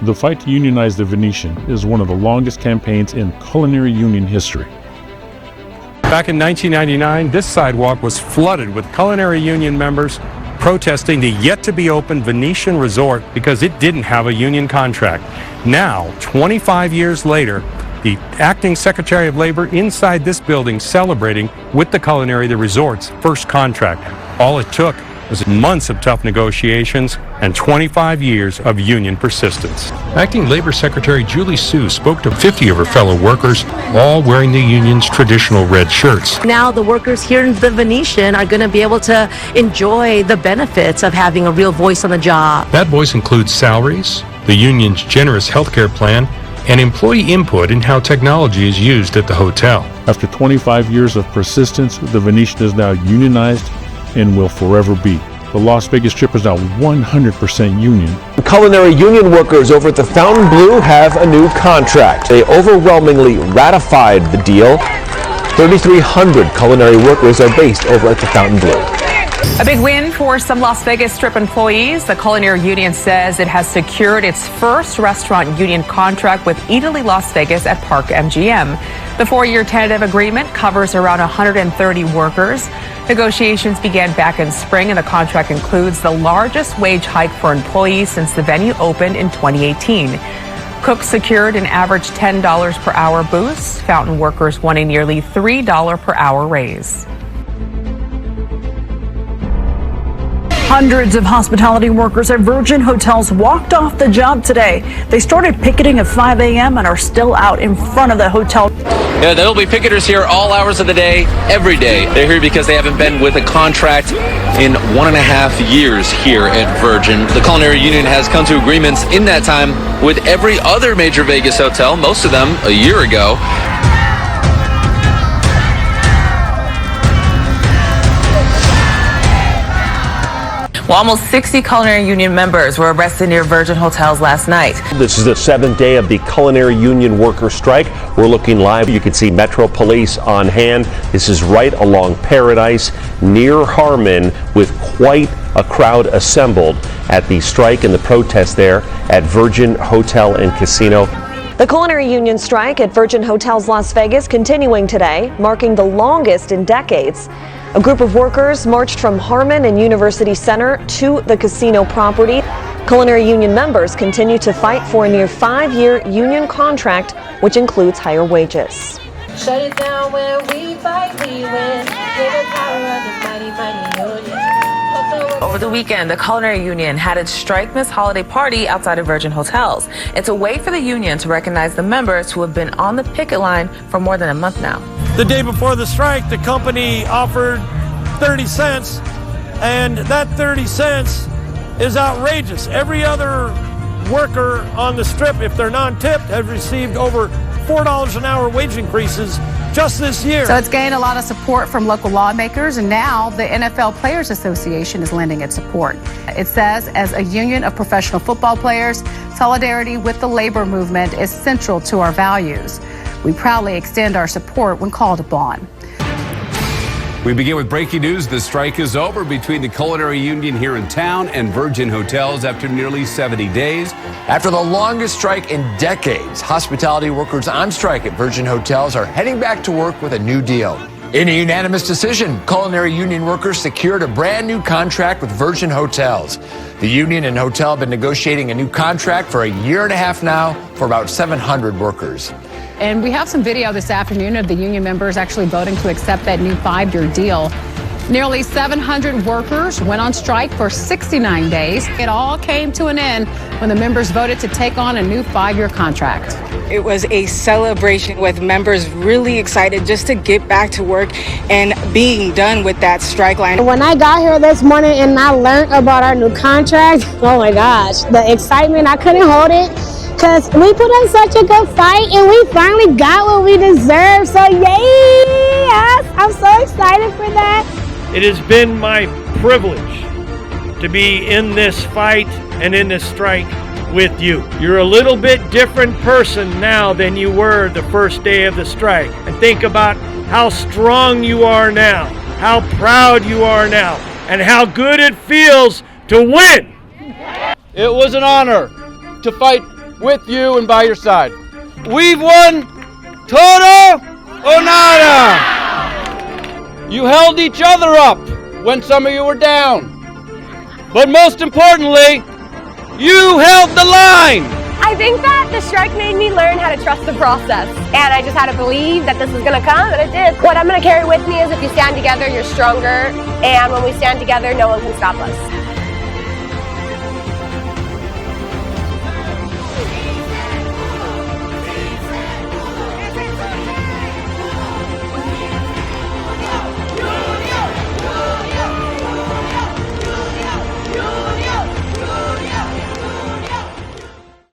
The fight to unionize the Venetian is one of the longest campaigns in Culinary Union history. Back in 1999, this sidewalk was flooded with Culinary Union members protesting the yet-to-be-open Venetian resort because it didn't have a union contract. Now, 25 years later, the acting Secretary of Labor inside this building celebrating with the Culinary the resort's first contract. All it took was months of tough negotiations and 25 years of union persistence. Acting Labor Secretary Julie Sue spoke to 50 of her fellow workers, all wearing the union's traditional red shirts. Now the workers here in the Venetian are going to be able to enjoy the benefits of having a real voice on the job. That voice includes salaries, the union's generous health care plan, and employee input in how technology is used at the hotel. After 25 years of persistence, the Venetian is now unionized and will forever be. The Las Vegas Strip is now 100% union. Culinary Union workers over at the Fontainebleau have a new contract. They overwhelmingly ratified the deal. 3,300 culinary workers are based over at the Fontainebleau. A big win for some Las Vegas Strip employees. The Culinary Union says it has secured its first restaurant union contract with Eataly Las Vegas at Park MGM. The 4-year tentative agreement covers around 130 workers. Negotiations began back in spring, and the contract includes the largest wage hike for employees since the venue opened in 2018. Cooks secured an average $10 per hour boost. Fountain workers won a nearly $3 per hour raise. Hundreds of hospitality workers at Virgin Hotels walked off the job today. They started picketing at 5 a.m. and are still out in front of the hotel. Yeah, there'll be picketers here all hours of the day, every day. They're here because they haven't been with a contract in 1.5 years here at Virgin. The Culinary Union has come to agreements in that time with every other major Vegas hotel, most of them a year ago. Well, almost 60 Culinary Union members were arrested near Virgin Hotels last night. This is the 7th day of the Culinary Union worker strike. We're looking live. You can see Metro Police on hand. This is right along Paradise near Harmon, with quite a crowd assembled at the strike and the protest there at Virgin Hotel and Casino. The Culinary Union strike at Virgin Hotels Las Vegas continuing today, marking the longest in decades. A group of workers marched from Harmon and University Center to the casino property. Culinary Union members continue to fight for a near 5-year union contract, which includes higher wages. Shut it down when we fight, we win. Give the power of the mighty, mighty union. Over the weekend, the Culinary Union had its Strike Miss Holiday party outside of Virgin Hotels. It's a way for the union to recognize the members who have been on the picket line for more than a month now. The day before the strike, the company offered 30 cents, and that 30 cents is outrageous. Every other worker on the strip, if they're non-tipped, have received over $4 an hour wage increases just this year. So it's gained a lot of support from local lawmakers, and now the NFL Players Association is lending its support. It says, as a union of professional football players, solidarity with the labor movement is central to our values. We proudly extend our support when called upon. We begin with breaking news. The strike is over between the Culinary Union here in town and Virgin Hotels after nearly 70 days. After the longest strike in decades, hospitality workers on strike at Virgin Hotels are heading back to work with a new deal. In a unanimous decision, Culinary Union workers secured a brand new contract with Virgin Hotels. The union and hotel have been negotiating a new contract for 1.5 years now for about 700 workers. And we have some video this afternoon of the union members actually voting to accept that new 5-year deal. Nearly 700 workers went on strike for 69 days. It all came to an end when the members voted to take on a new 5-year contract. It was a celebration with members really excited just to get back to work and being done with that strike line. When I got here this morning and I learned about our new contract, oh my gosh, the excitement, I couldn't hold it. Because we put on such a good fight and we finally got what we deserve. So yes, I'm so excited for that. It has been my privilege to be in this fight and in this strike with you. You're a little bit different person now than you were the first day of the strike. And think about how strong you are now, how proud you are now, and how good it feels to win. It was an honor to fight with you and by your side. We've won todo or nada. You held each other up when some of you were down. But most importantly, you held the line. I think that the strike made me learn how to trust the process. And I just had to believe that this was going to come, and it did. What I'm going to carry with me is if you stand together, you're stronger. And when we stand together, no one can stop us.